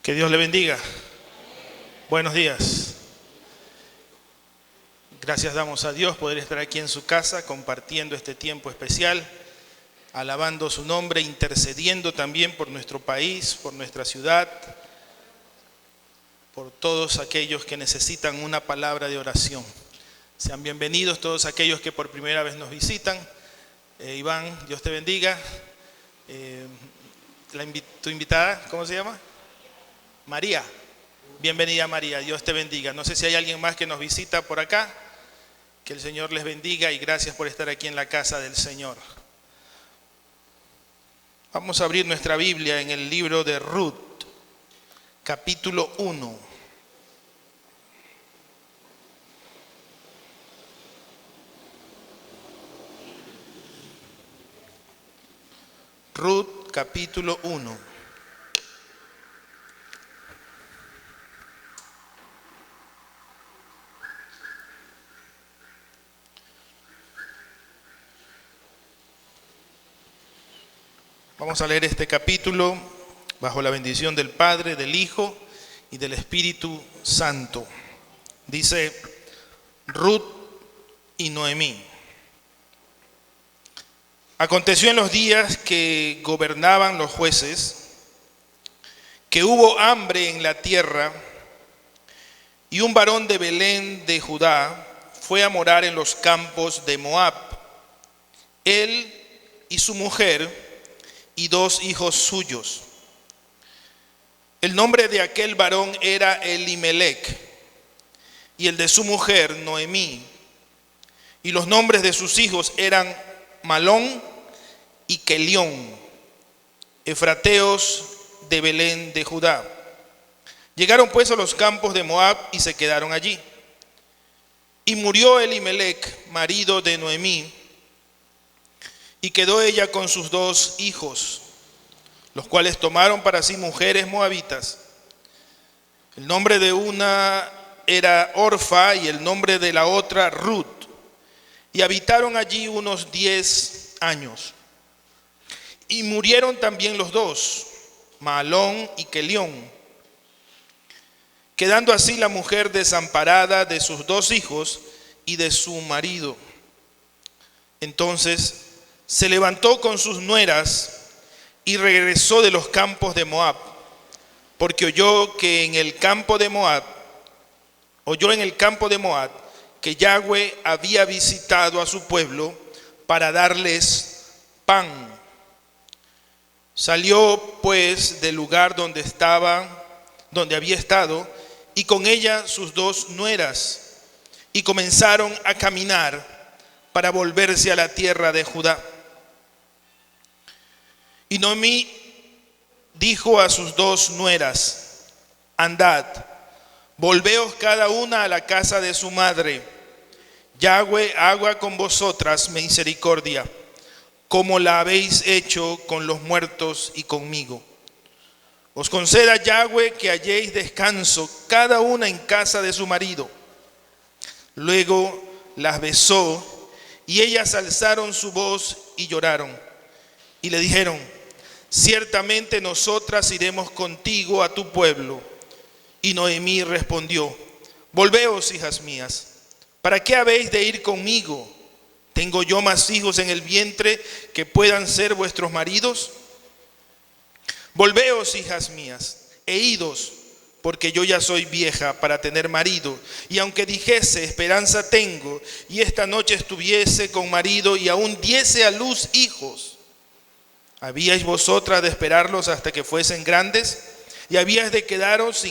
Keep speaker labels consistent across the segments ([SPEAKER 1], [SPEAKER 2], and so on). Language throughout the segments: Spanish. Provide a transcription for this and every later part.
[SPEAKER 1] Que Dios le bendiga. Buenos días. Gracias damos a Dios poder estar aquí en su casa compartiendo este tiempo especial, alabando su nombre, intercediendo también por nuestro país, por nuestra ciudad, por todos aquellos que necesitan una palabra de oración. Sean bienvenidos todos aquellos que por primera vez nos visitan. Iván, Dios te bendiga. Tu invitada, ¿cómo se llama? María. Bienvenida María, Dios te bendiga. No sé si hay alguien más que nos visita por acá. Que el Señor les bendiga y gracias por estar aquí en la casa del Señor. Vamos a abrir nuestra Biblia en el libro de Ruth, capítulo 1. Ruth, capítulo 1. Vamos a leer este capítulo bajo la bendición del Padre, del Hijo y del Espíritu Santo. Dice Ruth y Noemí. Aconteció en los días que gobernaban los jueces, que hubo hambre en la tierra, y un varón de Belén de Judá fue a morar en los campos de Moab. Él y su mujer y 2 hijos suyos. El nombre de aquel varón era Elimelec, y el de su mujer Noemí, y los nombres de sus hijos eran Malón y Kelión, efrateos de Belén de Judá. Llegaron pues a los campos de Moab y se quedaron allí. Y murió Elimelec, marido de Noemí, y quedó ella con sus 2 hijos, los cuales tomaron para sí mujeres moabitas. El nombre de una era Orfa y el nombre de la otra Ruth, y habitaron allí unos 10 años. Y murieron también los 2, Malón y Kelión, quedando así la mujer desamparada de sus 2 hijos y de su marido. Entonces se levantó con sus nueras y regresó de los campos de Moab, porque oyó en el campo de Moab que Yahweh había visitado a su pueblo para darles pan. Salió pues del lugar donde había estado, y con ella sus 2 nueras, y comenzaron a caminar para volverse a la tierra de Judá. Y Noemí dijo a sus 2 nueras: andad, volveos cada una a la casa de su madre. Yahweh haga con vosotras misericordia, como la habéis hecho con los muertos y conmigo. Os conceda Yahweh que halléis descanso cada una en casa de su marido. Luego las besó, y ellas alzaron su voz y lloraron. Y le dijeron: ciertamente nosotras iremos contigo a tu pueblo. Y Noemí respondió: volveos, hijas mías, ¿para qué habéis de ir conmigo? ¿Tengo yo más hijos en el vientre que puedan ser vuestros maridos? Volveos, hijas mías, e idos, porque yo ya soy vieja para tener marido. Y aunque dijese: esperanza tengo, y esta noche estuviese con marido, y aún diese a luz hijos, ¿habíais vosotras de esperarlos hasta que fuesen grandes? ¿Y habíais de quedaros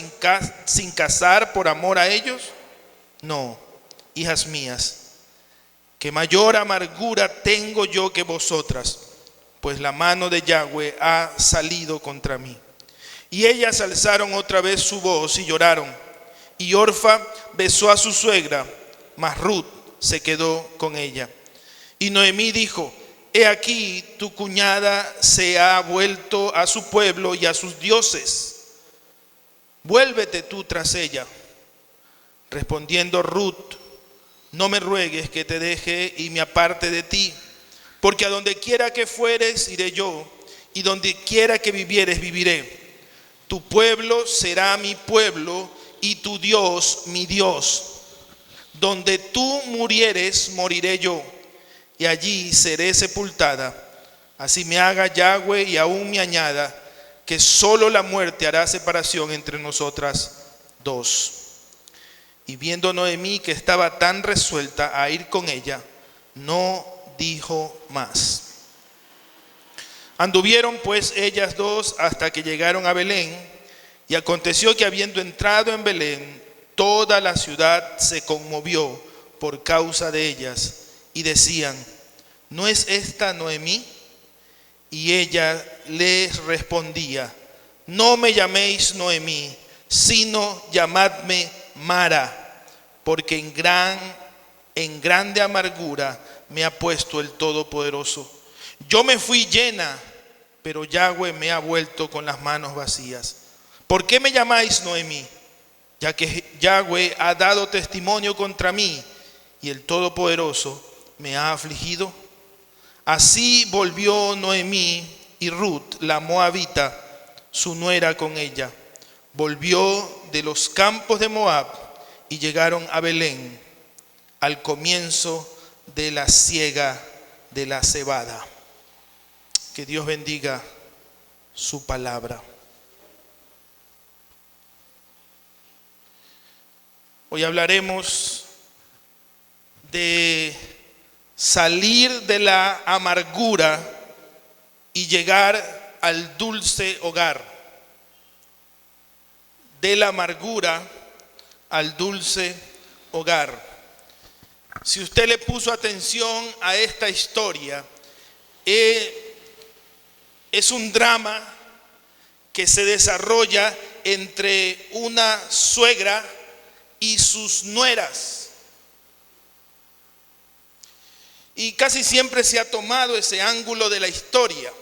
[SPEAKER 1] sin casar por amor a ellos? No, hijas mías, que mayor amargura tengo yo que vosotras, pues la mano de Yahweh ha salido contra mí. Y ellas alzaron otra vez su voz y lloraron. Y Orfa besó a su suegra, mas Ruth se quedó con ella. Y Noemí dijo: he aquí, tu cuñada se ha vuelto a su pueblo y a sus dioses. Vuélvete tú tras ella. Respondiendo Ruth: no me ruegues que te deje y me aparte de ti, porque a donde quiera que fueres iré yo, y donde quiera que vivieres viviré. Tu pueblo será mi pueblo y tu Dios mi Dios. Donde tú murieres, moriré yo, y allí seré sepultada. Así me haga Yahweh y aún me añada, que solo la muerte hará separación entre nosotras dos. Y viendo Noemí que estaba tan resuelta a ir con ella, no dijo más. Anduvieron pues ellas dos hasta que llegaron a Belén, y aconteció que habiendo entrado en Belén, toda la ciudad se conmovió por causa de ellas, y decían: ¿no es esta Noemí? Y ella les respondía: no me llaméis Noemí, sino llamadme Mara, porque en grande amargura me ha puesto el Todopoderoso. Yo me fui llena, pero Yahweh me ha vuelto con las manos vacías. ¿Por qué me llamáis Noemí? Ya que Yahweh ha dado testimonio contra mí y el Todopoderoso me ha afligido. Así volvió Noemí y Ruth, la moabita, su nuera, con ella. Volvió de los campos de Moab y llegaron a Belén al comienzo de la siega de la cebada. Que Dios bendiga su palabra. Hoy hablaremos de salir de la amargura y llegar al dulce hogar. De la amargura al dulce hogar. Si usted le puso atención a esta historia, es un drama que se desarrolla entre una suegra y sus nueras. Y casi siempre se ha tomado ese ángulo de la historia.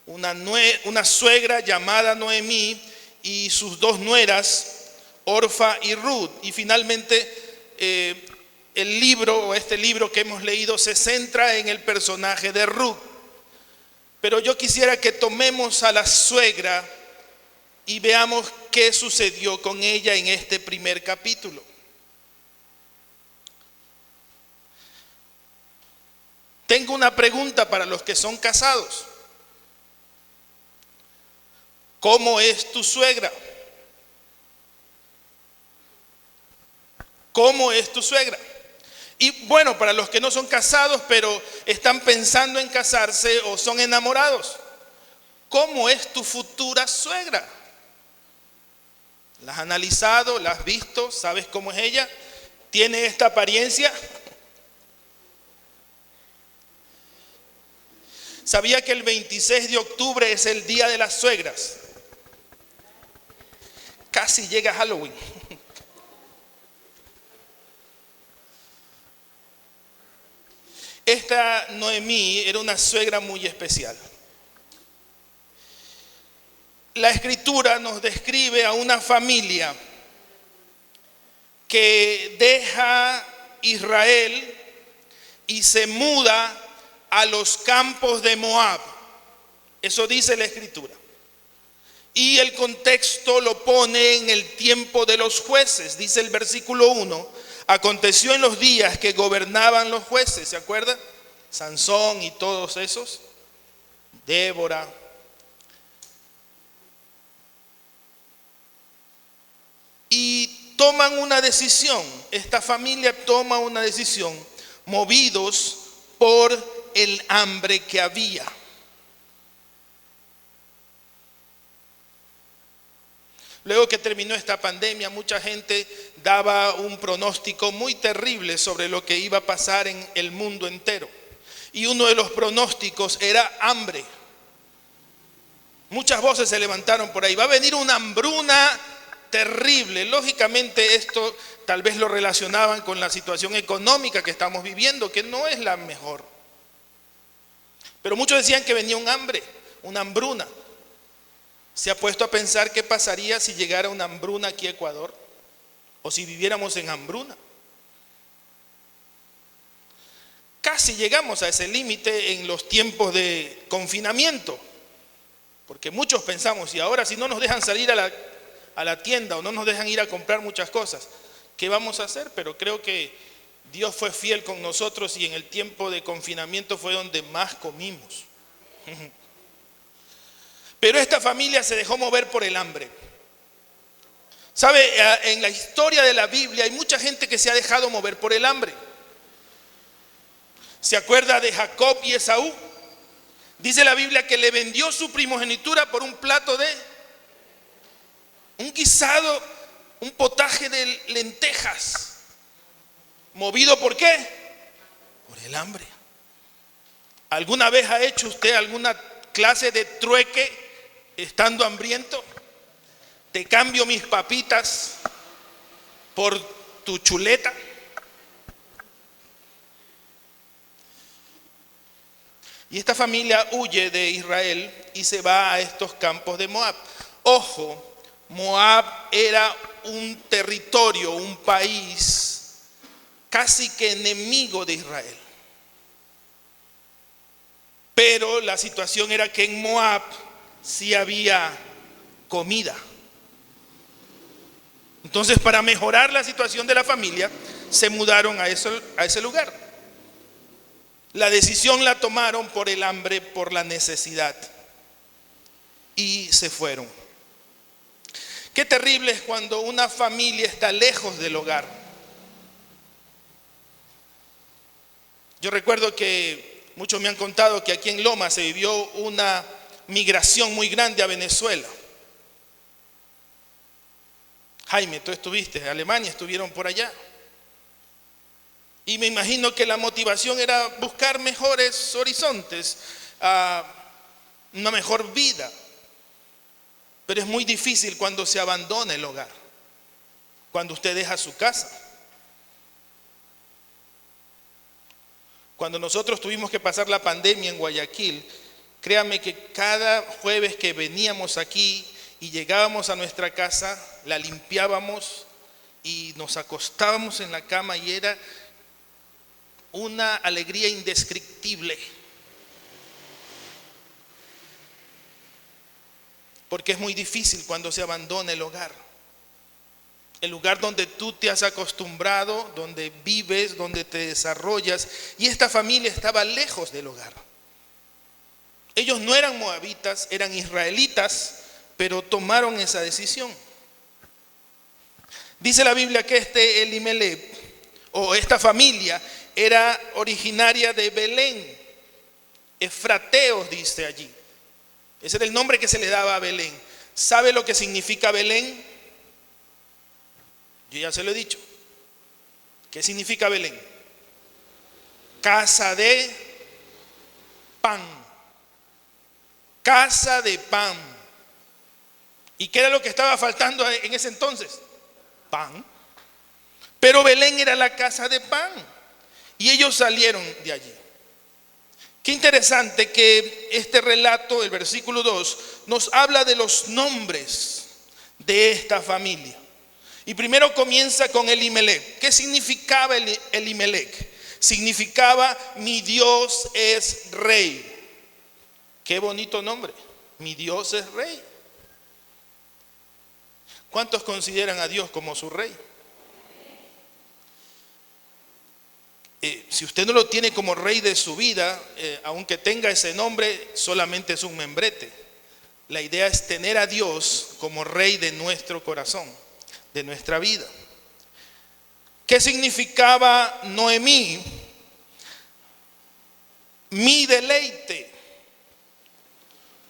[SPEAKER 1] Una suegra llamada Noemí y sus dos nueras, Orfa y Ruth. Y finalmente el libro, o este libro que hemos leído, se centra en el personaje de Ruth. Pero yo quisiera que tomemos a la suegra y veamos qué sucedió con ella en este primer capítulo. Tengo una pregunta para los que son casados. ¿Cómo es tu suegra? ¿Cómo es tu suegra? Y bueno, para los que no son casados, pero están pensando en casarse o son enamorados, ¿cómo es tu futura suegra? ¿La has analizado? ¿La has visto? ¿Sabes cómo es ella? ¿Tiene esta apariencia? ¿Sabía que el 26 de octubre es el Día de las Suegras? Casi llega Halloween. Esta Noemí era una suegra muy especial. La Escritura nos describe a una familia que deja Israel y se muda a los campos de Moab. Eso dice la Escritura. Y el contexto lo pone en el tiempo de los jueces. Dice el versículo 1: aconteció en los días que gobernaban los jueces, ¿se acuerdan? Sansón y todos esos, Débora. Y toman una decisión, esta familia toma una decisión, movidos por el hambre que había. Luego que terminó esta pandemia, mucha gente daba un pronóstico muy terrible sobre lo que iba a pasar en el mundo entero. Y uno de los pronósticos era hambre. Muchas voces se levantaron por ahí. Va a venir una hambruna terrible. Lógicamente esto tal vez lo relacionaban con la situación económica que estamos viviendo, que no es la mejor. Pero muchos decían que venía un hambre, una hambruna. ¿Se ha puesto a pensar qué pasaría si llegara una hambruna aquí a Ecuador? O si viviéramos en hambruna. Casi llegamos a ese límite en los tiempos de confinamiento. Porque muchos pensamos, y ahora si no nos dejan salir a la tienda o no nos dejan ir a comprar muchas cosas, ¿qué vamos a hacer? Pero creo que Dios fue fiel con nosotros y en el tiempo de confinamiento fue donde más comimos. Pero esta familia se dejó mover por el hambre. ¿Sabe? En la historia de la Biblia hay mucha gente que se ha dejado mover por el hambre. ¿Se acuerda de Jacob y Esaú? Dice la Biblia que le vendió su primogenitura por un plato de un guisado, un potaje de lentejas. ¿Movido por qué? Por el hambre. ¿Alguna vez ha hecho usted alguna clase de trueque estando hambriento? Te cambio mis papitas por tu chuleta. Y esta familia huye de Israel y se va a estos campos de Moab. Ojo, Moab era un territorio, un país casi que enemigo de Israel. Pero la situación era que en Moab sí había comida. Entonces, para mejorar la situación de la familia, se mudaron a ese lugar. La decisión la tomaron por el hambre, por la necesidad. Y se fueron. Qué terrible es cuando una familia está lejos del hogar. Yo recuerdo que muchos me han contado que aquí en Loma se vivió una migración muy grande a Venezuela. Jaime, tú estuviste en Alemania, estuvieron por allá. Y me imagino que la motivación era buscar mejores horizontes, una mejor vida. Pero es muy difícil cuando se abandona el hogar, cuando usted deja su casa. Cuando nosotros tuvimos que pasar la pandemia en Guayaquil, créame que cada jueves que veníamos aquí y llegábamos a nuestra casa, la limpiábamos y nos acostábamos en la cama y era una alegría indescriptible. Porque es muy difícil cuando se abandona el hogar. El lugar donde tú te has acostumbrado, donde vives, donde te desarrollas. Y esta familia estaba lejos del hogar. Ellos no eran moabitas, eran israelitas, pero tomaron esa decisión. Dice la Biblia que este Elimelech, o esta familia, era originaria de Belén. Efrateos dice allí. Ese era el nombre que se le daba a Belén. ¿Sabe lo que significa Belén? Yo ya se lo he dicho. ¿Qué significa Belén? Casa de pan. Casa de pan. ¿Y qué era lo que estaba faltando en ese entonces? Pan. Pero Belén era la casa de pan. Y ellos salieron de allí. Qué interesante que este relato, el versículo 2, nos habla de los nombres de esta familia. Y primero comienza con Elimelech. ¿Qué significaba Elimelech? Significaba mi Dios es rey. Qué bonito nombre. Mi Dios es rey. ¿Cuántos consideran a Dios como su rey? Si usted no lo tiene como rey de su vida, aunque tenga ese nombre, solamente es un membrete. La idea es tener a Dios como rey de nuestro corazón, de nuestra vida. ¿Qué significaba Noemí? Mi deleite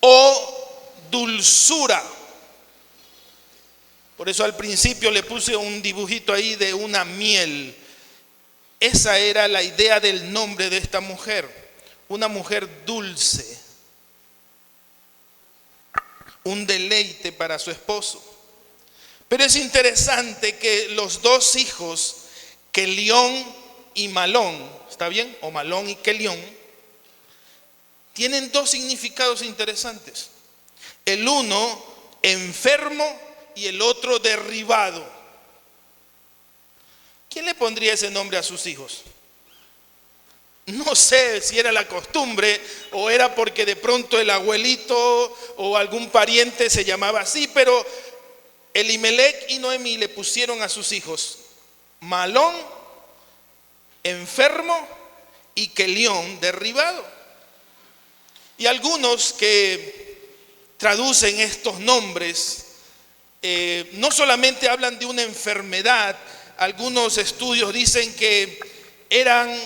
[SPEAKER 1] o dulzura. Por eso al principio le puse un dibujito ahí de una miel. Esa era la idea del nombre de esta mujer, una mujer dulce, un deleite para su esposo. Pero es interesante que los dos hijos, Kelión y Malón, ¿está bien? O Malón y Kelión, tienen dos significados interesantes. El uno enfermo y el otro derribado. ¿Quién le pondría ese nombre a sus hijos? No sé si era la costumbre o era porque de pronto el abuelito o algún pariente se llamaba así, pero Elimelec y Noemí le pusieron a sus hijos Malón, enfermo, y Quelión, derribado. Y algunos que traducen estos nombres no solamente hablan de una enfermedad. Algunos estudios dicen que eran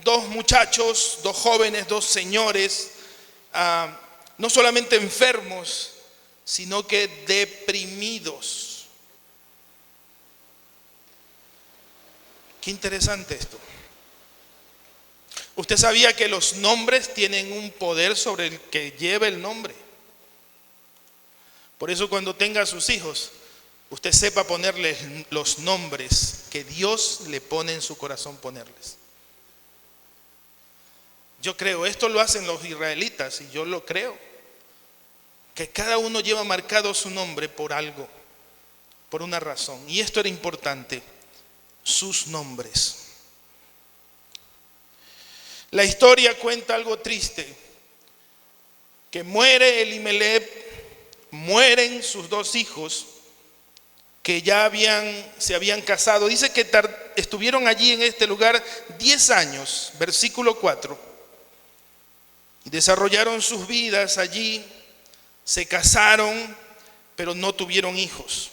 [SPEAKER 1] dos muchachos, dos jóvenes, dos señores, no solamente enfermos, sino que deprimidos. Qué interesante esto. ¿Usted sabía que los nombres tienen un poder sobre el que lleva el nombre? Por eso cuando tenga a sus hijos, usted sepa ponerles los nombres que Dios le pone en su corazón ponerles. Yo creo, esto lo hacen los israelitas y yo lo creo, que cada uno lleva marcado su nombre por algo, por una razón. Y esto era importante, sus nombres. La historia cuenta algo triste, que muere Elimelec, mueren sus dos hijos que ya se habían casado. Dice que estuvieron allí en este lugar 10 años, versículo 4. Y desarrollaron sus vidas allí, se casaron, pero no tuvieron hijos.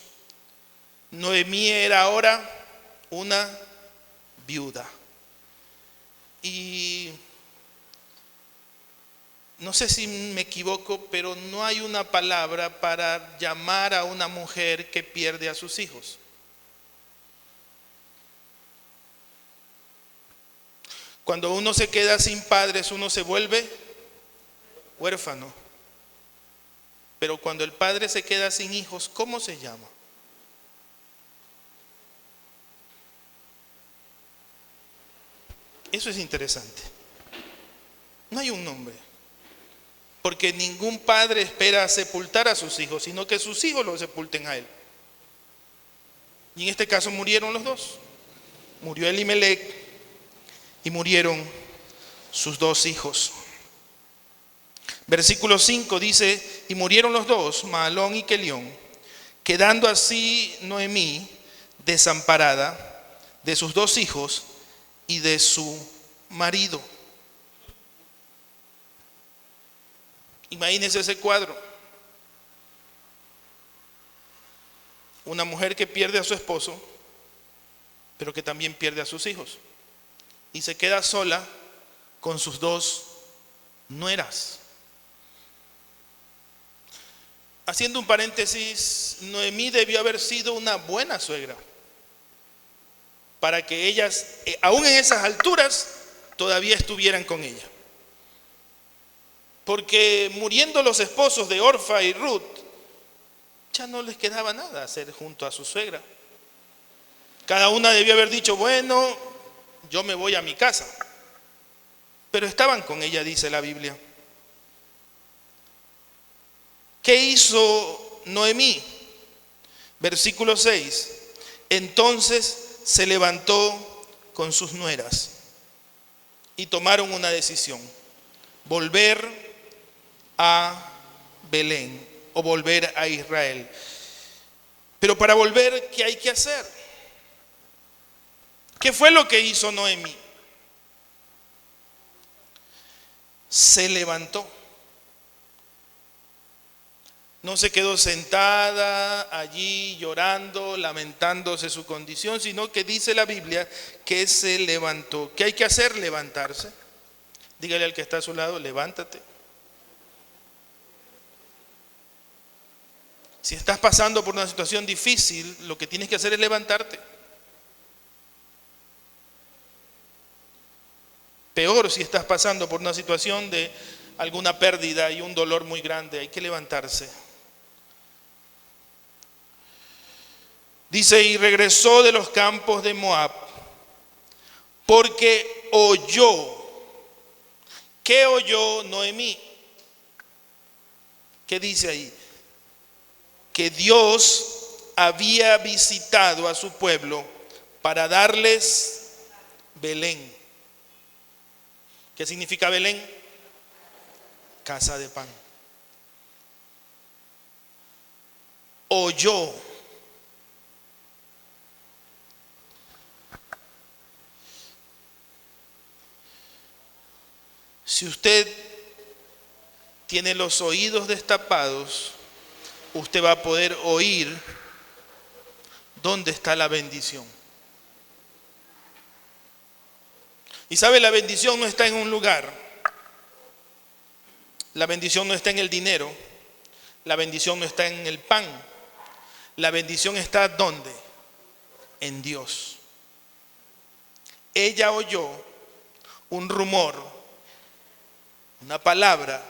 [SPEAKER 1] Noemí era ahora una viuda. Y no sé si me equivoco, pero no hay una palabra para llamar a una mujer que pierde a sus hijos. Cuando uno se queda sin padres, uno se vuelve huérfano. Pero cuando el padre se queda sin hijos, ¿cómo se llama? Eso es interesante. No hay un nombre. Porque ningún padre espera sepultar a sus hijos, sino que sus hijos lo sepulten a él. Y en este caso murieron los dos. Murió Elimelec y murieron sus dos hijos. Versículo 5 dice, y murieron los dos, Mahalón y Quelión, quedando así Noemí desamparada de sus dos hijos y de su marido. Imagínense ese cuadro. Una mujer que pierde a su esposo, pero que también pierde a sus hijos. Y se queda sola con sus dos nueras. Haciendo un paréntesis, Noemí debió haber sido una buena suegra, para que ellas, aún en esas alturas, todavía estuvieran con ella. Porque muriendo los esposos de Orfa y Ruth, ya no les quedaba nada hacer junto a su suegra. Cada una debió haber dicho, bueno, yo me voy a mi casa. Pero estaban con ella, dice la Biblia. ¿Qué hizo Noemí? Versículo 6. Entonces se levantó con sus nueras y tomaron una decisión: volver a Belén o volver a Israel. Pero para volver, ¿qué hay que hacer? ¿Qué fue lo que hizo Noemí? Se levantó. No se quedó sentada allí llorando, lamentándose su condición, sino que dice la Biblia que se levantó. ¿Qué hay que hacer? Levantarse. Dígale al que está a su lado, levántate. Si estás pasando por una situación difícil, lo que tienes que hacer es levantarte. Peor si estás pasando por una situación de alguna pérdida y un dolor muy grande, hay que levantarse. Dice, y regresó de los campos de Moab, porque oyó. ¿Qué oyó Noemí? ¿Qué dice ahí? Que Dios había visitado a su pueblo para darles Belén. ¿Qué significa Belén? Casa de pan. Oyó. Si usted tiene los oídos destapados, usted va a poder oír dónde está la bendición. Y sabe, la bendición no está en un lugar. La bendición no está en el dinero. La bendición no está en el pan. La bendición está ¿dónde? En Dios. Ella oyó un rumor, una palabra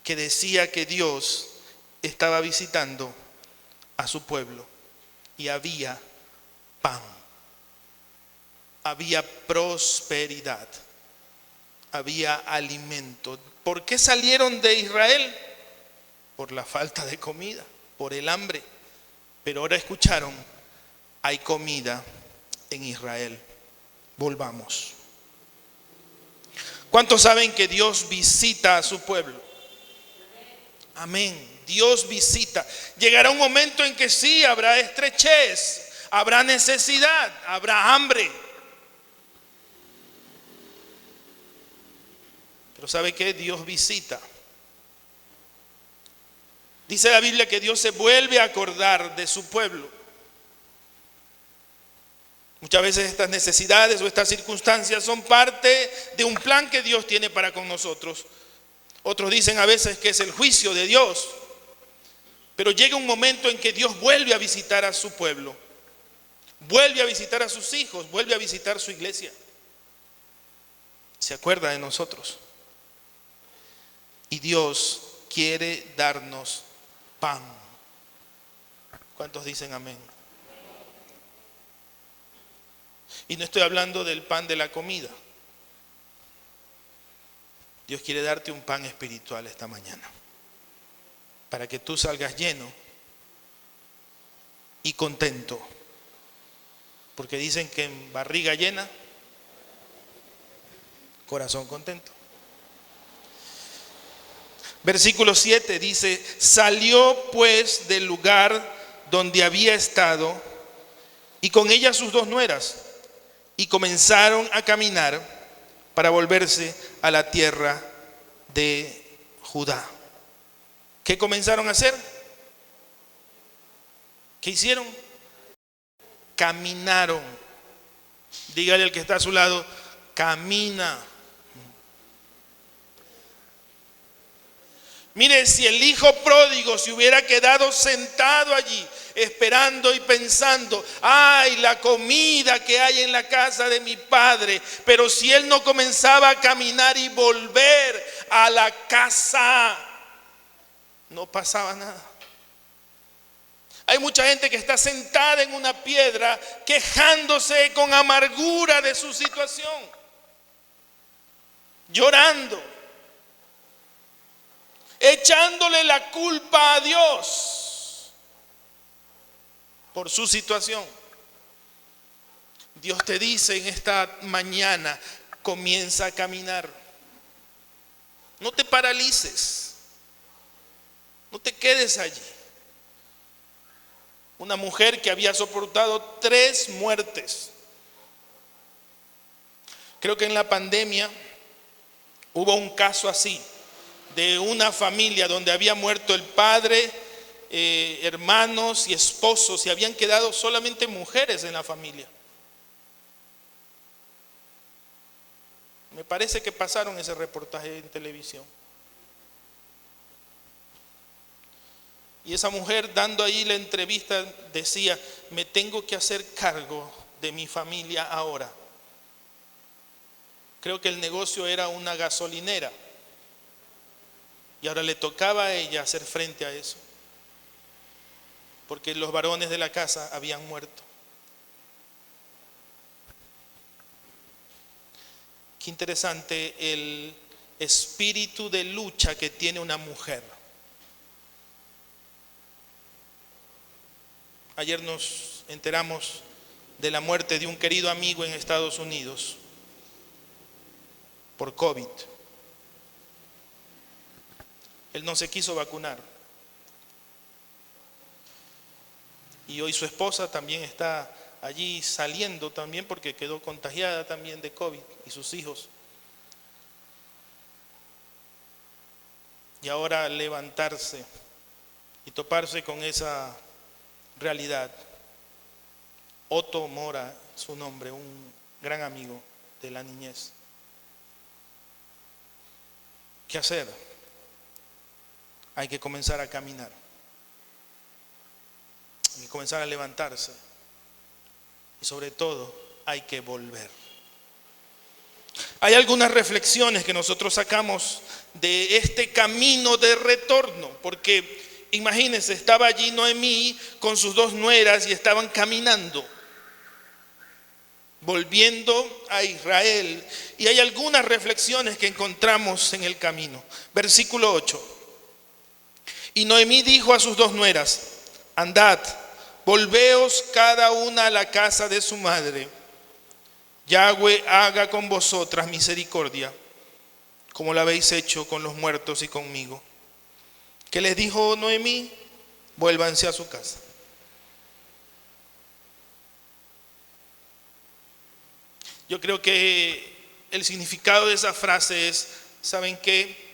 [SPEAKER 1] que decía que Dios estaba visitando a su pueblo y había pan, había prosperidad, había alimento. ¿Por qué salieron de Israel? Por la falta de comida, por el hambre. Pero ahora escucharon, hay comida en Israel. Volvamos. ¿Cuántos saben que Dios visita a su pueblo? Amén. Dios visita. Llegará un momento en que sí, habrá estrechez, habrá necesidad, habrá hambre. Pero ¿sabe qué? Dios visita. Dice la Biblia que Dios se vuelve a acordar de su pueblo. Muchas veces estas necesidades o estas circunstancias son parte de un plan que Dios tiene para con nosotros. Otros dicen a veces que es el juicio de Dios. Pero llega un momento en que Dios vuelve a visitar a su pueblo. Vuelve a visitar a sus hijos, vuelve a visitar su iglesia. Se acuerda de nosotros. Y Dios quiere darnos pan. ¿Cuántos dicen amén? Y no estoy hablando del pan de la comida. Dios quiere darte un pan espiritual esta mañana, para que tú salgas lleno y contento. Porque dicen que en barriga llena, corazón contento. Versículo 7 dice: salió pues del lugar donde había estado y con ella sus dos nueras, y comenzaron a caminar para volverse a la tierra de Judá. ¿Qué comenzaron a hacer? ¿Qué hicieron? Caminaron. Dígale al que está a su lado: camina. Mire, si el hijo pródigo se hubiera quedado sentado allí esperando y pensando: ay, la comida que hay en la casa de mi padre. Pero si él no comenzaba a caminar y volver a la casa, no pasaba nada. Hay mucha gente que está sentada en una piedra quejándose con amargura de su situación, llorando, echándole la culpa a Dios por su situación. Dios te dice en esta mañana: comienza a caminar. No te paralices, no te quedes allí. Una mujer que había soportado 3 muertes. Creo que en la pandemia hubo un caso así, de una familia donde había muerto el padre, hermanos y esposos, y habían quedado solamente mujeres en la familia. Me parece que pasaron ese reportaje en televisión. Y esa mujer, dando ahí la entrevista, decía: me tengo que hacer cargo de mi familia ahora. Creo que el negocio era una gasolinera, y ahora le tocaba a ella hacer frente a eso, porque los varones de la casa habían muerto. Qué interesante el espíritu de lucha que tiene una mujer. Ayer nos enteramos de la muerte de un querido amigo en Estados Unidos. por COVID. Él no se quiso vacunar. Y hoy su esposa también está allí saliendo también porque quedó contagiada también de COVID, y sus hijos. Y ahora levantarse y toparse con esa realidad. Otto Mora, su nombre, un gran amigo de la niñez. ¿Qué hacer? Hay que comenzar a caminar. Hay que comenzar a levantarse. Y sobre todo, hay que volver. Hay algunas reflexiones que nosotros sacamos de este camino de retorno, porque imagínense, estaba allí Noemí con sus dos nueras y estaban caminando, volviendo a Israel. Y hay algunas reflexiones que encontramos en el camino. Versículo 8. Y Noemí dijo a sus dos nueras: andad, volveos cada una a la casa de su madre. Yahweh haga con vosotras misericordia, como la habéis hecho con los muertos y conmigo. ¿Qué les dijo Noemí? Vuélvanse a su casa. Yo creo que el significado de esa frase es: ¿saben qué?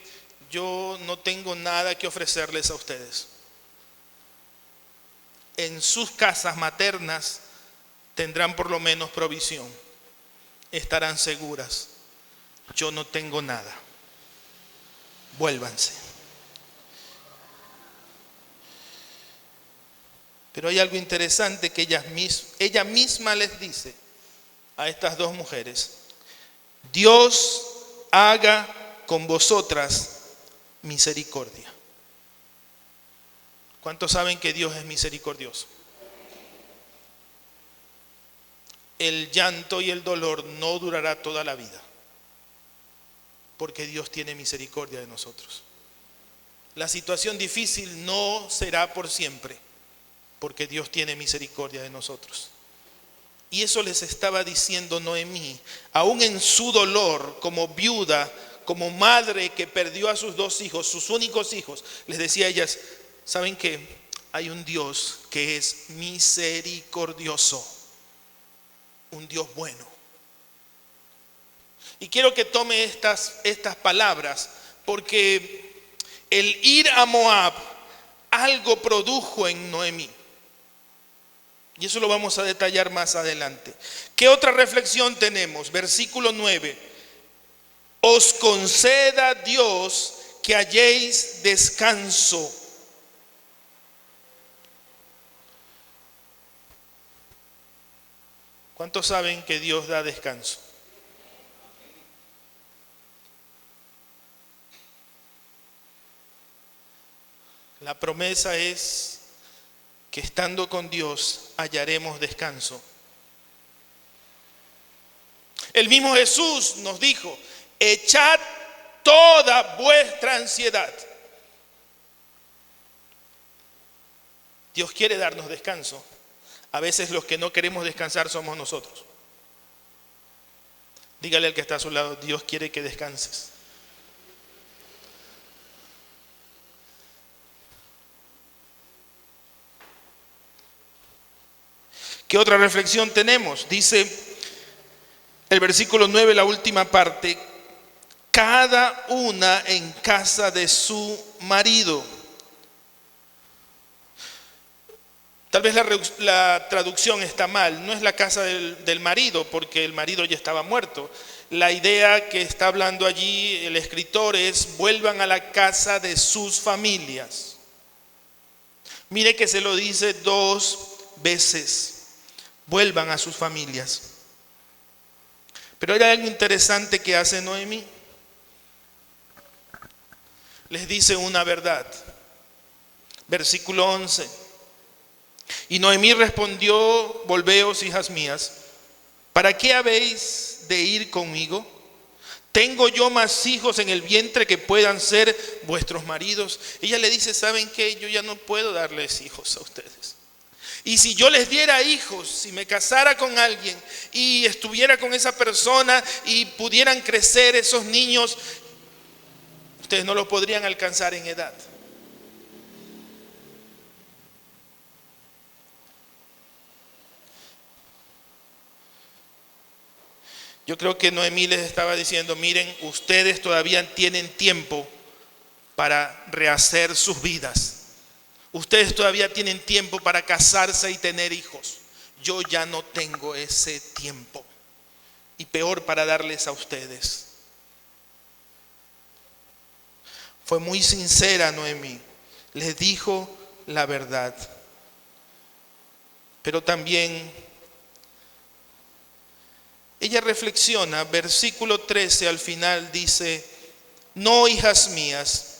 [SPEAKER 1] Yo no tengo nada que ofrecerles a ustedes. En sus casas maternas tendrán por lo menos provisión. Estarán seguras. Yo no tengo nada. Vuélvanse. Pero hay algo interesante que ella misma les dice a estas dos mujeres: Dios haga con vosotras misericordia. ¿Cuántos saben que Dios es misericordioso? El llanto y el dolor no durará toda la vida, porque Dios tiene misericordia de nosotros. La situación difícil no será por siempre, porque Dios tiene misericordia de nosotros. Y eso les estaba diciendo Noemí, aún en su dolor, como viuda, como madre que perdió a sus dos hijos, sus únicos hijos. Les decía a ellas: ¿saben qué? Hay un Dios que es misericordioso, un Dios bueno. Y quiero que tome estas palabras, porque el ir a Moab algo produjo en Noemí. Y eso lo vamos a detallar más adelante. ¿Qué otra reflexión tenemos? Versículo 9. Os conceda Dios que halléis descanso. ¿Cuántos saben que Dios da descanso? La promesa es que estando con Dios hallaremos descanso. El mismo Jesús nos dijo: echad toda vuestra ansiedad. Dios quiere darnos descanso. A veces los que no queremos descansar somos nosotros. Dígale al que está a su lado: Dios quiere que descanses. ¿Qué otra reflexión tenemos? Dice el versículo 9, la última parte: cada una en casa de su marido. Tal vez la traducción está mal. No es la casa del marido, porque el marido ya estaba muerto. La idea que está hablando allí el escritor es: vuelvan a la casa de sus familias. Mire que se lo dice 2 veces. Vuelvan a sus familias. Pero hay algo interesante que hace Noemí. Les dice una verdad. Versículo 11. Y Noemí respondió: volveos, hijas mías, ¿para qué habéis de ir conmigo? ¿Tengo yo más hijos en el vientre que puedan ser vuestros maridos? Ella le dice: ¿saben qué? Yo ya no puedo darles hijos a ustedes. Y si yo les diera hijos, si me casara con alguien y estuviera con esa persona y pudieran crecer esos niños, ustedes no los podrían alcanzar en edad. Yo creo que Noemí les estaba diciendo, miren, ustedes todavía tienen tiempo para rehacer sus vidas. Ustedes todavía tienen tiempo para casarse y tener hijos. Yo ya no tengo ese tiempo. Y peor para darles a ustedes. Fue muy sincera Noemí. Les dijo la verdad. Pero también ella reflexiona, versículo 13 al final dice, no, hijas mías,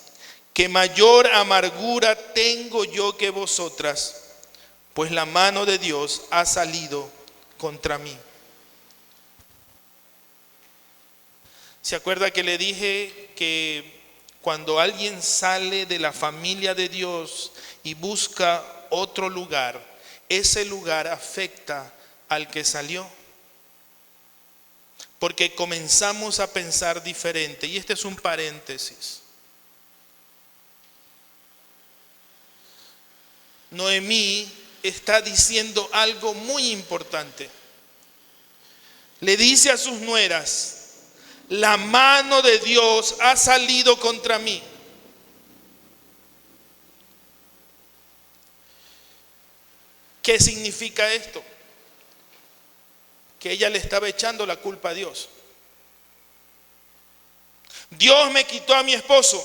[SPEAKER 1] que mayor amargura tengo yo que vosotras, pues la mano de Dios ha salido contra mí. ¿Se acuerda que le dije que cuando alguien sale de la familia de Dios y busca otro lugar, ese lugar afecta al que salió? Porque comenzamos a pensar diferente. Y este es un paréntesis. Noemí está diciendo algo muy importante. Le dice a sus nueras, la mano de Dios ha salido contra mí. ¿Qué significa esto? Que ella le estaba echando la culpa a Dios. Dios me quitó a mi esposo,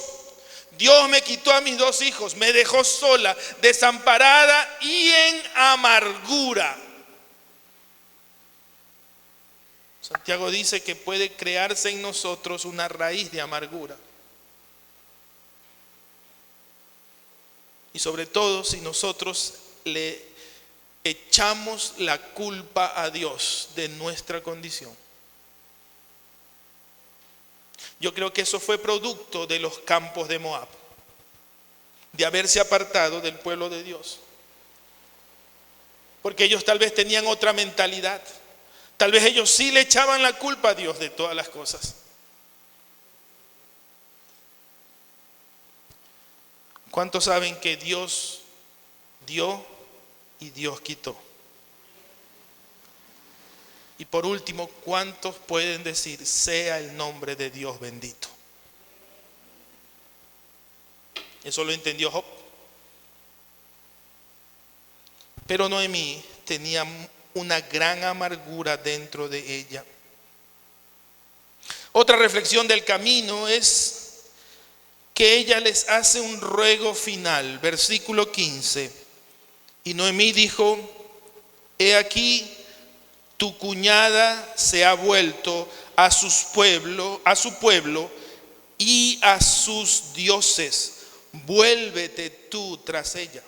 [SPEAKER 1] Dios me quitó a mis 2 hijos, me dejó sola, desamparada y en amargura. Santiago dice que puede crearse en nosotros una raíz de amargura. Y sobre todo si nosotros le echamos la culpa a Dios de nuestra condición. Yo creo que eso fue producto de los campos de Moab, de haberse apartado del pueblo de Dios. Porque ellos tal vez tenían otra mentalidad. Tal vez ellos sí le echaban la culpa a Dios de todas las cosas. ¿Cuántos saben que Dios dio y Dios quitó? Y por último, ¿cuántos pueden decir, sea el nombre de Dios bendito? Eso lo entendió Job. Pero Noemí tenía una gran amargura dentro de ella. Otra reflexión del camino es que ella les hace un ruego final, versículo 15. Y Noemí dijo, he aquí, tu cuñada se ha vuelto a su pueblo y a sus dioses. Vuélvete tú tras ella.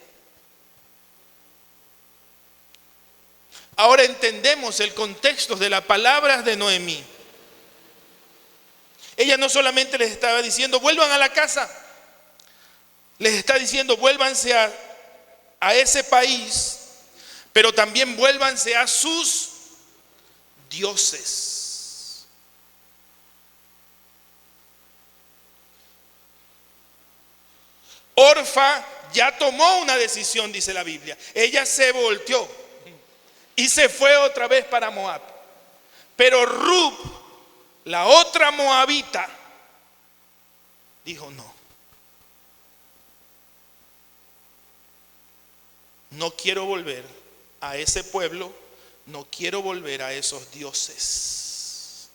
[SPEAKER 1] Ahora entendemos el contexto de las palabras de Noemí. Ella no solamente les estaba diciendo, vuelvan a la casa. Les está diciendo, vuélvanse a ese país, pero también vuélvanse a sus dioses. Orfa ya tomó una decisión, dice la Biblia. Ella se volteó y se fue otra vez para Moab. Pero Rut, la otra moabita, dijo no quiero volver a ese pueblo, no quiero volver a esos dioses.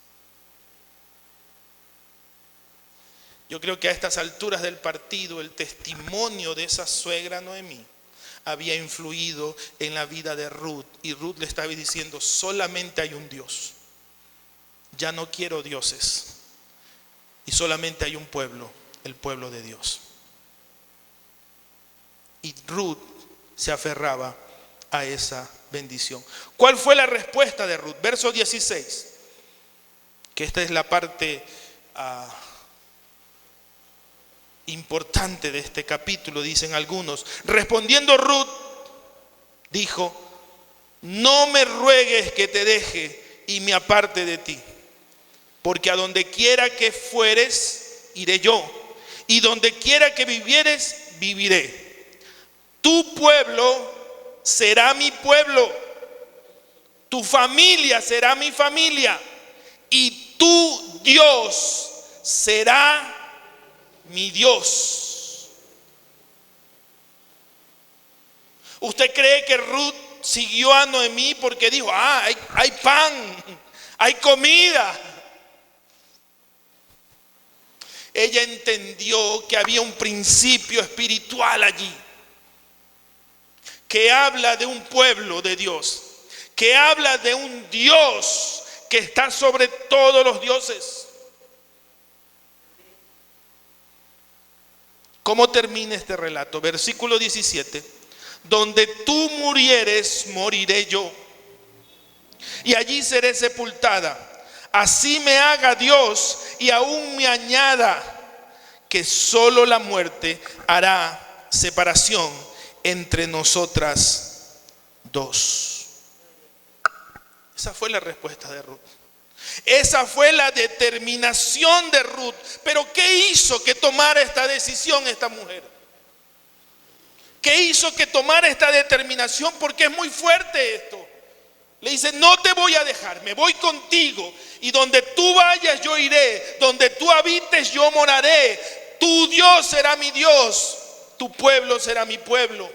[SPEAKER 1] Yo creo que a estas alturas del partido el testimonio de esa suegra Noemí había influido en la vida de Rut, y Rut le estaba diciendo, solamente hay un Dios, ya no quiero dioses, y solamente hay un pueblo, el pueblo de Dios. Y Rut se aferraba a esa bendición. ¿Cuál fue la respuesta de Rut? Verso 16, que esta es la parte importante de este capítulo, dicen algunos. Respondiendo Rut, dijo: no me ruegues que te deje y me aparte de ti, porque a donde quiera que fueres, iré yo, y donde quiera que vivieres, viviré. Tu pueblo será mi pueblo, tu familia será mi familia, y tu Dios será mi Dios. ¿Usted cree que Ruth siguió a Noemí porque dijo: hay pan, hay comida? Ella entendió que había un principio espiritual allí, que habla de un pueblo de Dios, que habla de un Dios que está sobre todos los dioses. ¿Cómo termina este relato? Versículo 17: donde tú murieres, moriré yo, y allí seré sepultada. Así me haga Dios y aún me añada, que solo la muerte hará separación entre nosotras dos. Esa fue la respuesta de Ruth. Esa fue la determinación de Ruth. Pero ¿qué hizo que tomara esta decisión esta mujer? ¿Qué hizo que tomara esta determinación? Porque es muy fuerte esto. Le dice: no te voy a dejar, me voy contigo, y donde tú vayas yo iré, donde tú habites yo moraré. Tu Dios será mi Dios, tu pueblo será mi pueblo,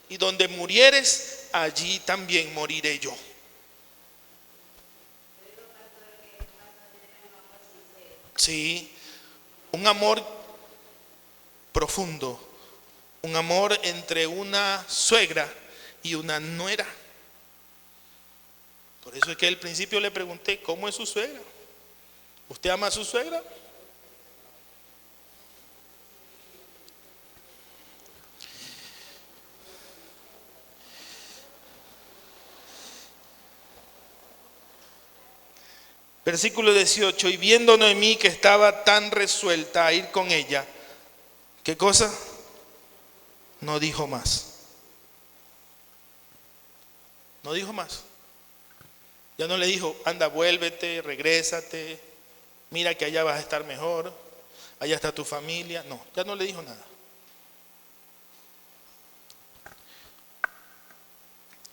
[SPEAKER 1] y donde murieres, allí también moriré yo. Sí, un amor profundo, un amor entre una suegra y una nuera. Por eso es que al principio le pregunté: ¿cómo es su suegra? ¿Usted ama a su suegra? Versículo 18: y viendo Noemí que estaba tan resuelta a ir con ella, ¿qué cosa? No dijo más. No dijo más. Ya no le dijo: anda, vuélvete, regrésate, mira que allá vas a estar mejor, allá está tu familia. No, ya no le dijo nada.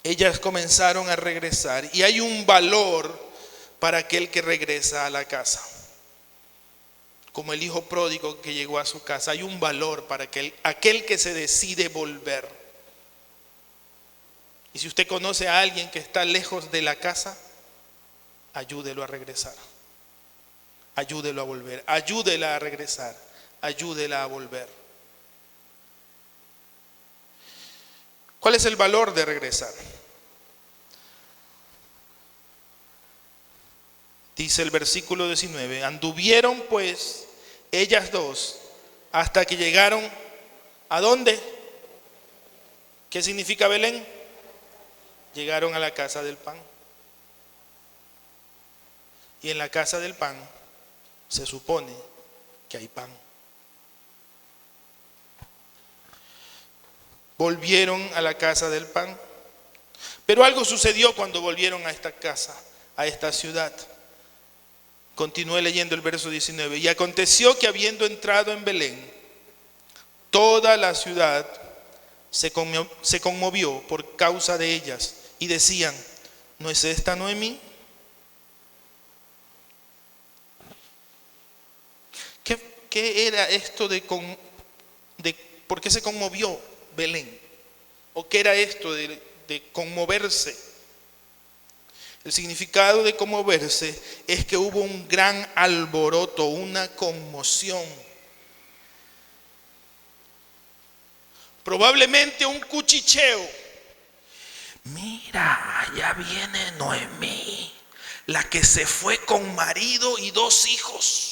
[SPEAKER 1] Ellas comenzaron a regresar, y hay un valor para aquel que regresa a la casa. Como el hijo pródigo que llegó a su casa, hay un valor para aquel que se decide volver. Y si usted conoce a alguien que está lejos de la casa, ayúdelo a regresar, ayúdelo a volver, ayúdela a regresar, ayúdela a volver. ¿Cuál es el valor de regresar? Dice el versículo 19: anduvieron pues ellas dos hasta que llegaron ¿a dónde? ¿Qué significa Belén? Llegaron a la casa del pan. Y en la casa del pan se supone que hay pan. Volvieron a la casa del pan. Pero algo sucedió cuando volvieron a esta casa, a esta ciudad. Continúe leyendo el verso 19. Y aconteció que habiendo entrado en Belén, toda la ciudad se conmovió por causa de ellas, y decían: ¿no es esta Noemí? ¿Qué era esto de por qué se conmovió Belén? ¿O qué era esto de conmoverse? El significado de conmoverse es que hubo un gran alboroto, una conmoción. Probablemente un cuchicheo. Mira, allá viene Noemí, la que se fue con marido y 2 hijos.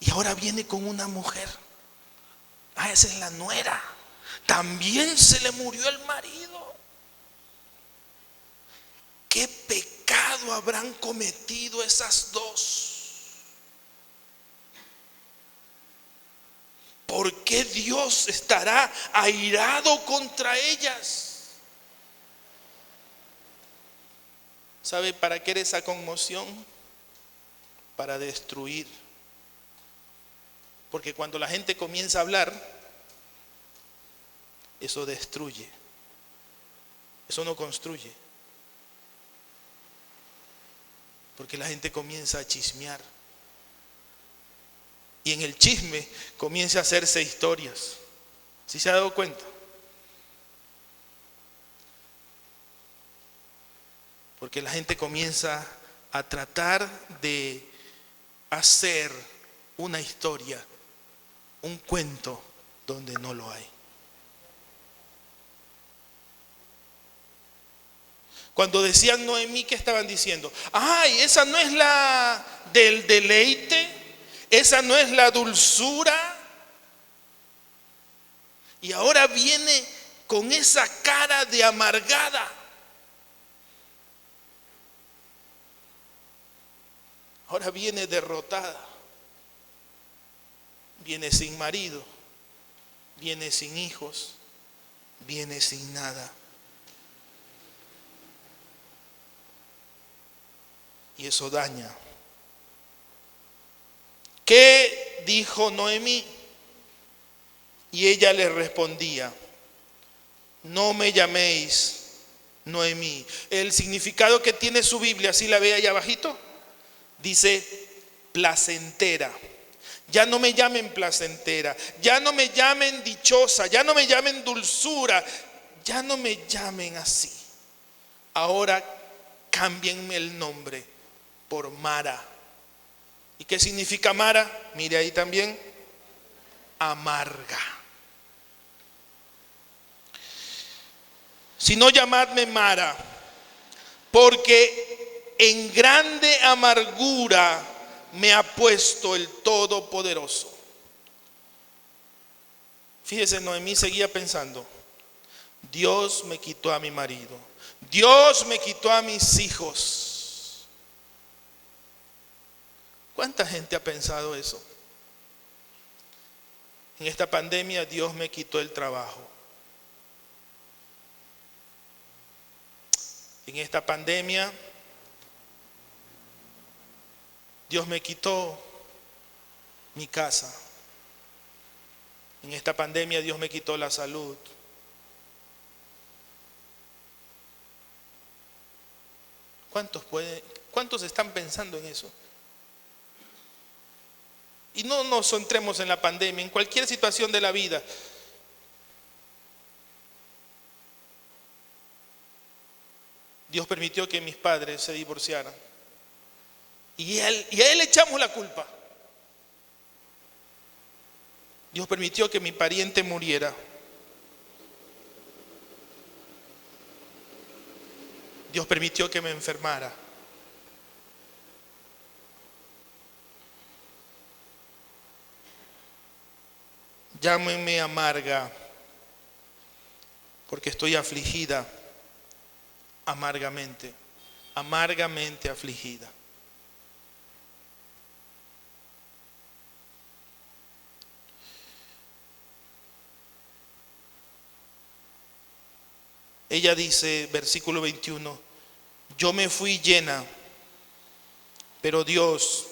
[SPEAKER 1] Y ahora viene con una mujer. Esa es la nuera. También se le murió el marido. ¿Qué pecado habrán cometido esas dos? ¿Por qué Dios estará airado contra ellas? ¿Sabe para qué era esa conmoción? Para destruir. Porque cuando la gente comienza a hablar, eso destruye. Eso no construye. Porque la gente comienza a chismear. Y en el chisme comienza a hacerse historias. ¿Sí se ha dado cuenta? Porque la gente comienza a tratar de hacer una historia, un cuento donde no lo hay. Cuando decían Noemí, ¿qué estaban diciendo? Ay, esa no es la del deleite, esa no es la dulzura. Y ahora viene con esa cara de amargada. Ahora viene derrotada. Viene sin marido, viene sin hijos, viene sin nada. Y eso daña. ¿Qué dijo Noemí? Y ella le respondía: no me llaméis Noemí. El significado que tiene su Biblia, ¿sí la ve allá abajito? Dice placentera. Ya no me llamen placentera, ya no me llamen dichosa, ya no me llamen dulzura, ya no me llamen así. Ahora cámbienme el nombre por Mara. ¿Y qué significa Mara? Mire ahí también, amarga. Si no, llamadme Mara, porque en grande amargura me ha puesto el Todopoderoso. Fíjese, Noemí seguía pensando: Dios me quitó a mi marido, Dios me quitó a mis hijos. ¿Cuánta gente ha pensado eso? En esta pandemia Dios me quitó el trabajo. En esta pandemia Dios me quitó mi casa. En esta pandemia Dios me quitó la salud. ¿Cuántos están pensando en eso? Y no nos centremos en la pandemia, en cualquier situación de la vida. Dios permitió que mis padres se divorciaran. Y a él le echamos la culpa. Dios permitió que mi pariente muriera. Dios permitió que me enfermara. Llámenme amarga, porque estoy afligida amargamente, amargamente afligida. Ella dice, versículo 21, yo me fui llena, pero Dios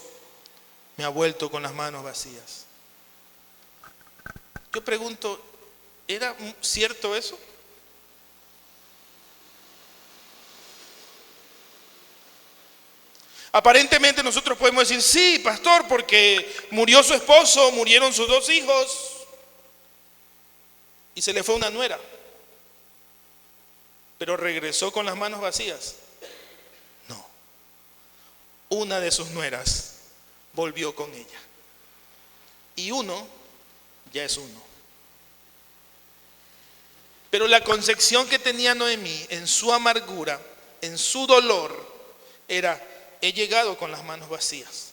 [SPEAKER 1] me ha vuelto con las manos vacías. Yo pregunto, ¿era cierto eso? Aparentemente nosotros podemos decir, sí, pastor, porque murió su esposo, murieron sus 2 hijos y se le fue una nuera. Pero regresó con las manos vacías. No. Una de sus nueras volvió con ella. Y uno ya es uno. Pero la concepción que tenía Noemí en su amargura, en su dolor, era: he llegado con las manos vacías.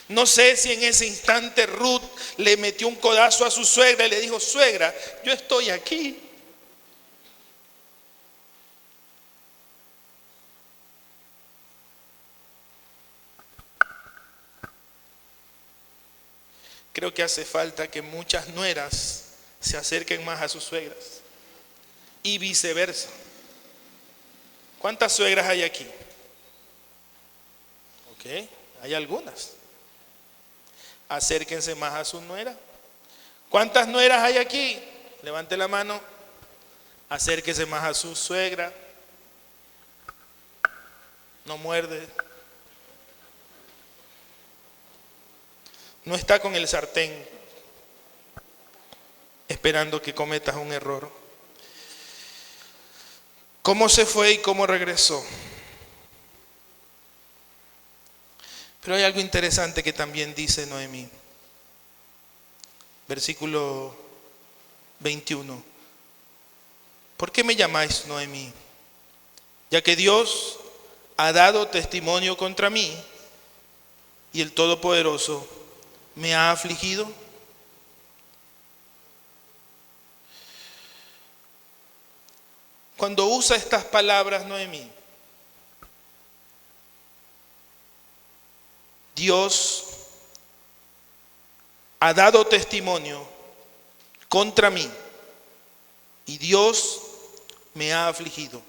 [SPEAKER 1] No sé si en ese instante Ruth le metió un codazo a su suegra y le dijo: suegra, yo estoy aquí. Creo que hace falta que muchas nueras se acerquen más a sus suegras y viceversa. ¿Cuántas suegras hay aquí? Ok, hay algunas. Acérquense más a su nuera. ¿Cuántas nueras hay aquí? Levante la mano. Acérquese más a su suegra. No muerde. No está con el sartén esperando que cometas un error. ¿Cómo se fue y cómo regresó? Pero hay algo interesante que también dice Noemí. Versículo 21. ¿Por qué me llamáis Noemí? Ya que Dios ha dado testimonio contra mí y el Todopoderoso me ha afligido. Cuando usa estas palabras Noemí, Dios ha dado testimonio contra mí y Dios me ha afligido.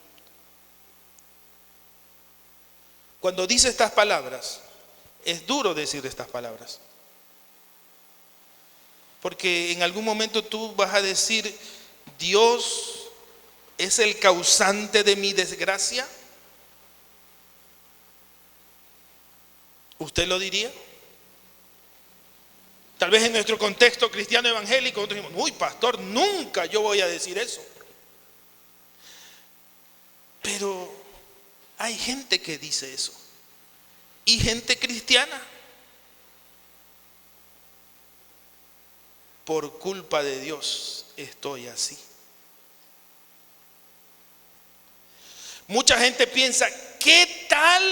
[SPEAKER 1] Cuando dice estas palabras, es duro decir estas palabras. Porque en algún momento tú vas a decir, Dios es el causante de mi desgracia. ¿Usted lo diría? Tal vez en nuestro contexto cristiano evangélico, nosotros decimos, uy, pastor, nunca yo voy a decir eso. Pero hay gente que dice eso. Y gente cristiana. Por culpa de Dios estoy así. Mucha gente piensa, ¿qué tal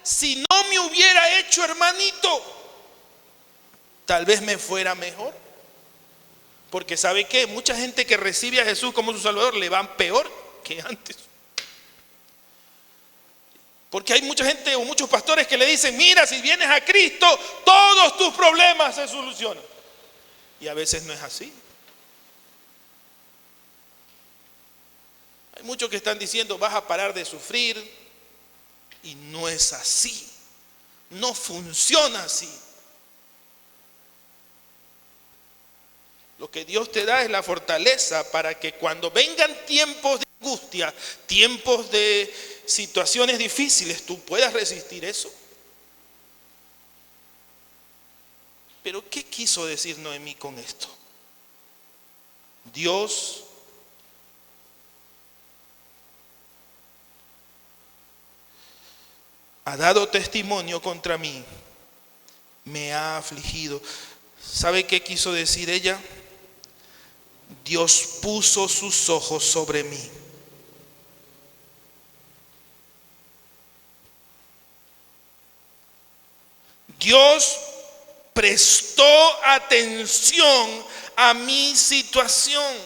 [SPEAKER 1] si no me hubiera hecho hermanito? Tal vez me fuera mejor. Porque ¿sabe qué? Mucha gente que recibe a Jesús como su Salvador le van peor que antes. Porque hay mucha gente o muchos pastores que le dicen, mira, si vienes a Cristo, todos tus problemas se solucionan. Y a veces no es así. Hay muchos que están diciendo, vas a parar de sufrir. Y no es así. No funciona así. Lo que Dios te da es la fortaleza para que cuando vengan tiempos de angustia, tiempos de situaciones difíciles, tú puedas resistir eso. Pero ¿qué quiso decir Noemí con esto? Dios ha dado testimonio contra mí, me ha afligido. ¿Sabe qué quiso decir ella? Dios puso sus ojos sobre mí. Dios prestó atención a mi situación.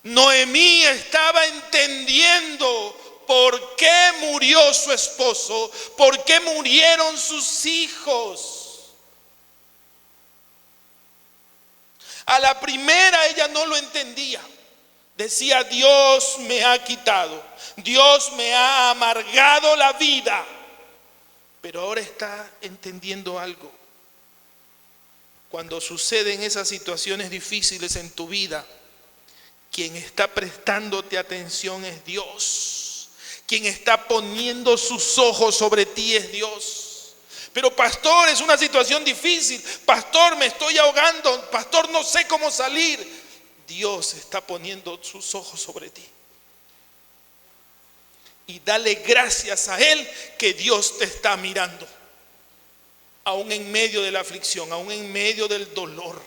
[SPEAKER 1] Noemí estaba entendiendo por qué murió su esposo, por qué murieron sus hijos. A la primera ella no lo entendía. Decía, Dios me ha quitado, Dios me ha amargado la vida. Pero ahora está entendiendo algo. Cuando suceden esas situaciones difíciles en tu vida, quien está prestándote atención es Dios. Quien está poniendo sus ojos sobre ti es Dios. Pero pastor, es una situación difícil. Pastor, me estoy ahogando. Pastor, no sé cómo salir. Dios está poniendo sus ojos sobre ti. Y dale gracias a Él que Dios te está mirando. Aún en medio de la aflicción, aún en medio del dolor.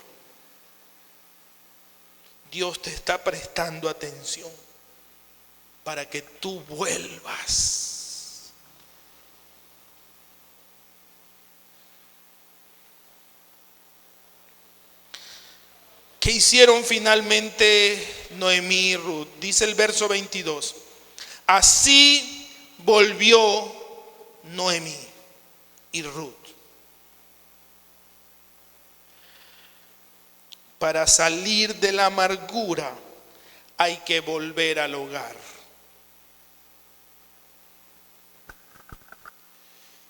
[SPEAKER 1] Dios te está prestando atención para que tú vuelvas. ¿Qué hicieron finalmente Noemí y Ruth? Dice el verso 22. Así volvió Noemí y Ruth. Para salir de la amargura hay que volver al hogar.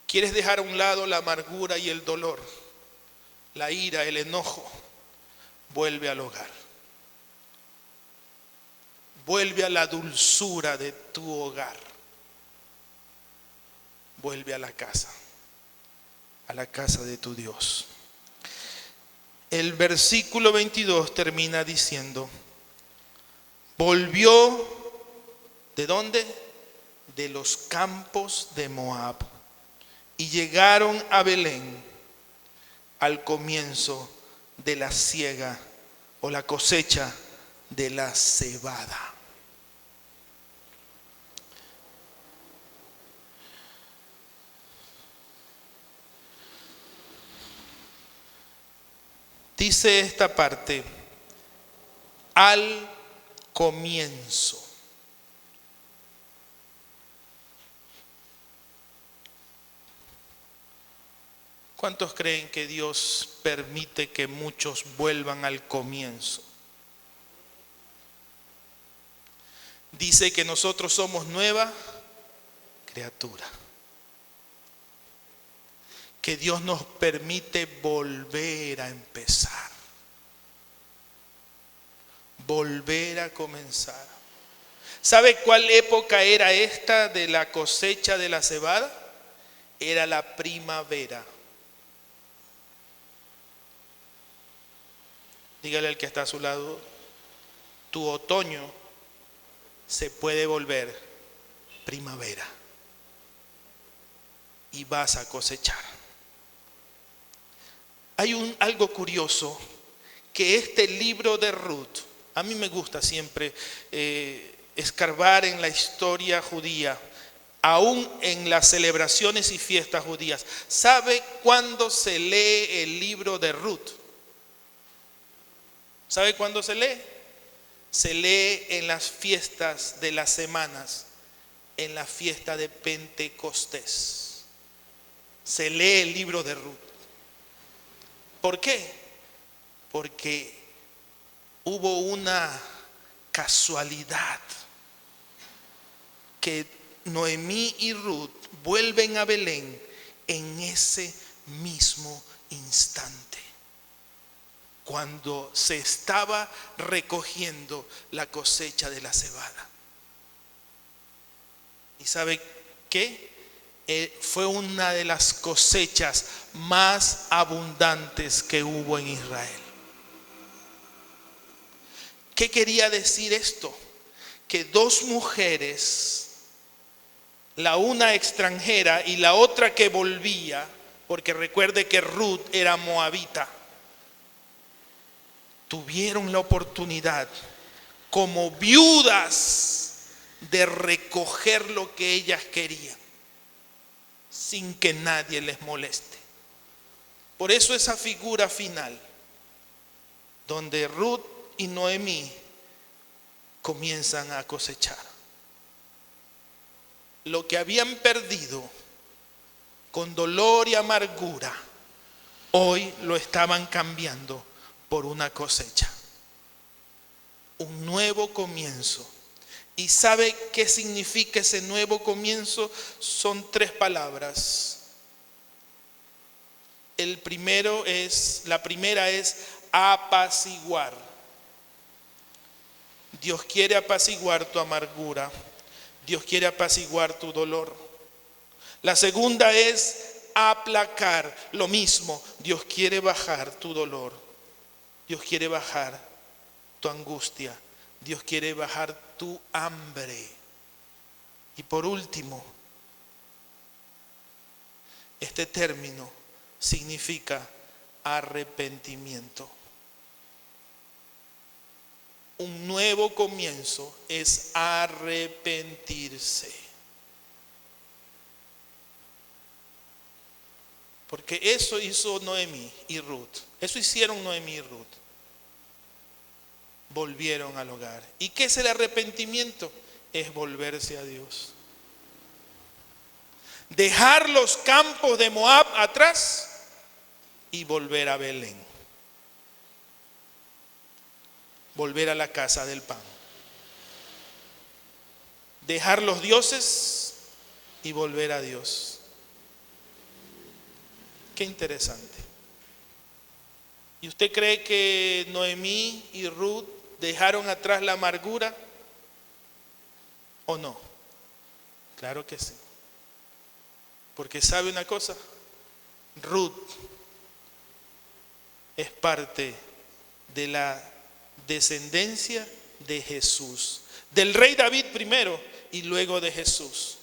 [SPEAKER 1] ¿Quieres dejar a un lado la amargura y el dolor, la ira, el enojo? Vuelve al hogar. Vuelve a la dulzura de tu hogar. Vuelve a la casa de tu Dios. El versículo 22 termina diciendo, volvió, ¿de dónde? De los campos de Moab, y llegaron a Belén al comienzo de la siega o la cosecha de la cebada. Dice esta parte, al comienzo. ¿Cuántos creen que Dios permite que muchos vuelvan al comienzo? Dice que nosotros somos nueva criatura. Que Dios nos permite volver a empezar. Volver a comenzar. ¿Sabe cuál época era esta de la cosecha de la cebada? Era la primavera. Dígale al que está a su lado, tu otoño se puede volver primavera y vas a cosechar. Hay algo curioso, que este libro de Ruth, a mí me gusta siempre escarbar en la historia judía, aún en las celebraciones y fiestas judías. ¿Sabe cuándo se lee el libro de Ruth? ¿Sabe cuándo se lee? Se lee en las fiestas de las semanas, en la fiesta de Pentecostés. Se lee el libro de Ruth. ¿Por qué? Porque hubo una casualidad que Noemí y Ruth vuelven a Belén en ese mismo instante, cuando se estaba recogiendo la cosecha de la cebada. ¿Y sabe qué? Fue una de las cosechas más abundantes que hubo en Israel. ¿Qué quería decir esto? Que dos mujeres, la una extranjera y la otra que volvía, porque recuerde que Ruth era moabita, tuvieron la oportunidad como viudas de recoger lo que ellas querían sin que nadie les moleste. Por eso esa figura final donde Ruth y Noemí comienzan a cosechar lo que habían perdido con dolor y amargura, hoy lo estaban cambiando por una cosecha, un nuevo comienzo. ¿Y sabe qué significa ese nuevo comienzo? Son tres palabras. La primera es apaciguar. Dios quiere apaciguar tu amargura. Dios quiere apaciguar tu dolor. La segunda es aplacar. Lo mismo, Dios quiere bajar tu dolor. Dios quiere bajar tu angustia. Dios quiere bajar tu hambre. Y por último, este término significa arrepentimiento. Un nuevo comienzo es arrepentirse. Porque eso hizo Noemí y Ruth. Eso hicieron Noemí y Ruth. Volvieron al hogar. ¿Y qué es el arrepentimiento? Es volverse a Dios. Dejar los campos de Moab atrás y volver a Belén. volver a la casa del pan. Dejar los dioses y volver a Dios. Qué interesante. ¿Y usted cree que Noemí y Ruth dejaron atrás la amargura o no? Claro que sí. Porque ¿sabe una cosa? Ruth es parte de la descendencia de Jesús, del rey David primero y luego de Jesús.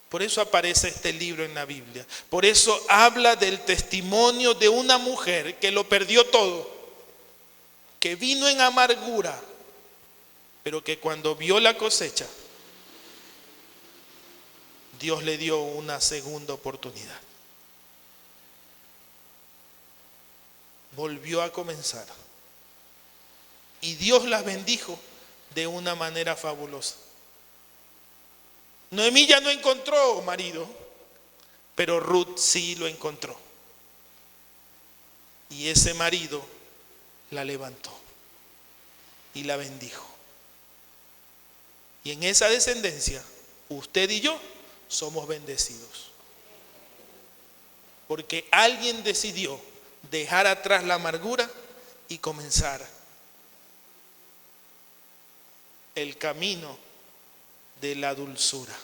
[SPEAKER 1] Por eso aparece este libro en la Biblia. Por eso habla del testimonio de una mujer que lo perdió todo, que vino en amargura, pero que cuando vio la cosecha, Dios le dio una segunda oportunidad. Volvió a comenzar. Y Dios las bendijo de una manera fabulosa. Noemí ya no encontró marido, pero Ruth sí lo encontró. Y ese marido la levantó y la bendijo. Y en esa descendencia, usted y yo somos bendecidos. Porque alguien decidió dejar atrás la amargura y comenzar el camino de la dulzura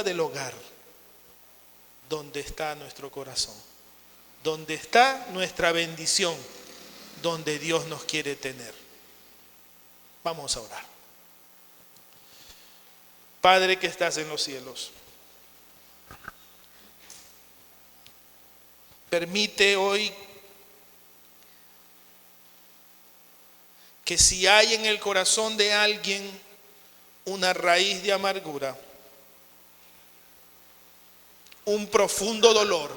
[SPEAKER 1] del hogar, donde está nuestro corazón, donde está nuestra bendición, donde Dios nos quiere tener. Vamos a orar. Padre que estás en los cielos, permite hoy que si hay en el corazón de alguien una raíz de amargura, un profundo dolor,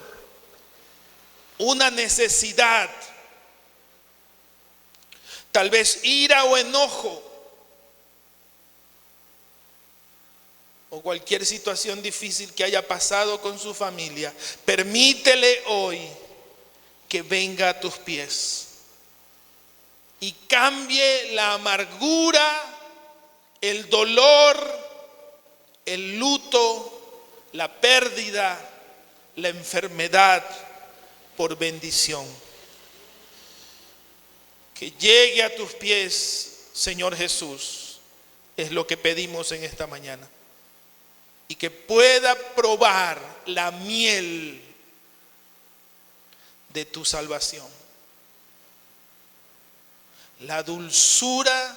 [SPEAKER 1] una necesidad, tal vez ira o enojo, o cualquier situación difícil que haya pasado con su familia, permítele hoy que venga a tus pies y cambie la amargura, el dolor, el luto, la pérdida, la enfermedad por bendición. Que llegue a tus pies, Señor Jesús, es lo que pedimos en esta mañana. Y que pueda probar la miel de tu salvación, la dulzura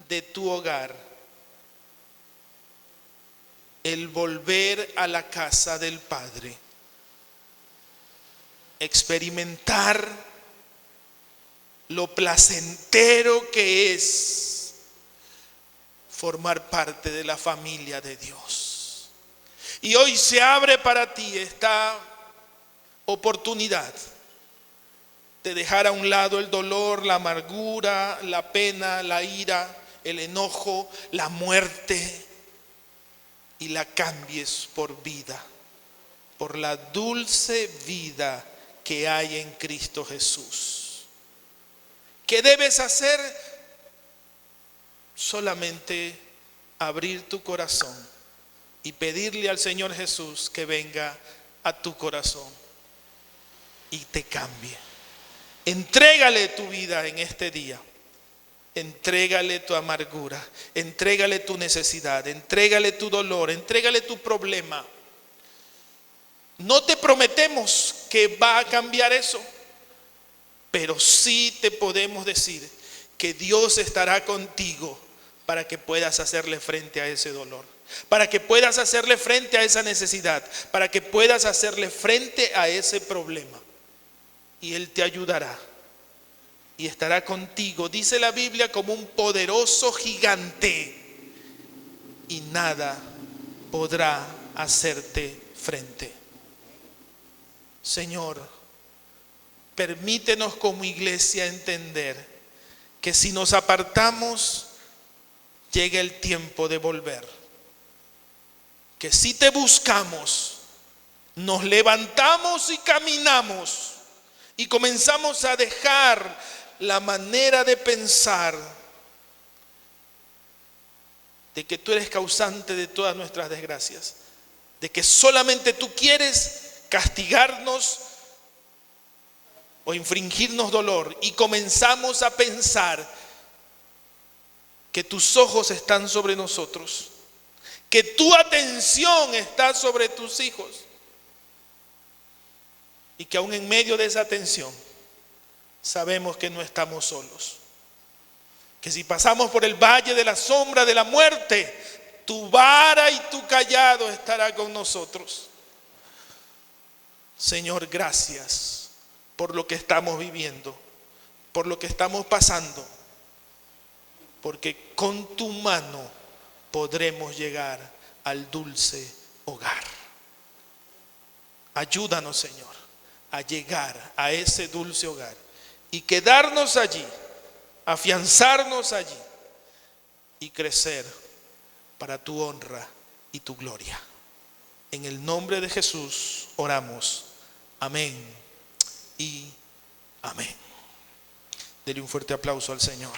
[SPEAKER 1] de tu hogar, el volver a la casa del Padre, experimentar lo placentero que es formar parte de la familia de Dios. Y hoy se abre para ti esta oportunidad de dejar a un lado el dolor, la amargura, la pena, la ira, el enojo, la muerte, y la cambies por vida, por la dulce vida que hay en Cristo Jesús. ¿Qué debes hacer? Solamente abrir tu corazón y pedirle al Señor Jesús que venga a tu corazón y te cambie. Entrégale tu vida en este día. Entrégale tu amargura, entrégale tu necesidad, entrégale tu dolor, entrégale tu problema. No te prometemos que va a cambiar eso, pero sí te podemos decir que Dios estará contigo para que puedas hacerle frente a ese dolor, para que puedas hacerle frente a esa necesidad, para que puedas hacerle frente a ese problema. Y Él te ayudará y estará contigo, dice la Biblia, como un poderoso gigante, y nada podrá hacerte frente. Señor, permítenos como iglesia entender que si nos apartamos, llega el tiempo de volver. Que si te buscamos, nos levantamos y caminamos y comenzamos a dejar la manera de pensar de que tú eres causante de todas nuestras desgracias, de que solamente tú quieres castigarnos o infringirnos dolor, y comenzamos a pensar que tus ojos están sobre nosotros, que tu atención está sobre tus hijos, y que aún en medio de esa atención sabemos que no estamos solos, que si pasamos por el valle de la sombra de la muerte, tu vara y tu cayado estará con nosotros. Señor, gracias por lo que estamos viviendo, por lo que estamos pasando, porque con tu mano podremos llegar al dulce hogar. Ayúdanos, Señor, a llegar a ese dulce hogar y quedarnos allí, afianzarnos allí y crecer para tu honra y tu gloria. En el nombre de Jesús oramos. Amén y amén. Dele un fuerte aplauso al Señor.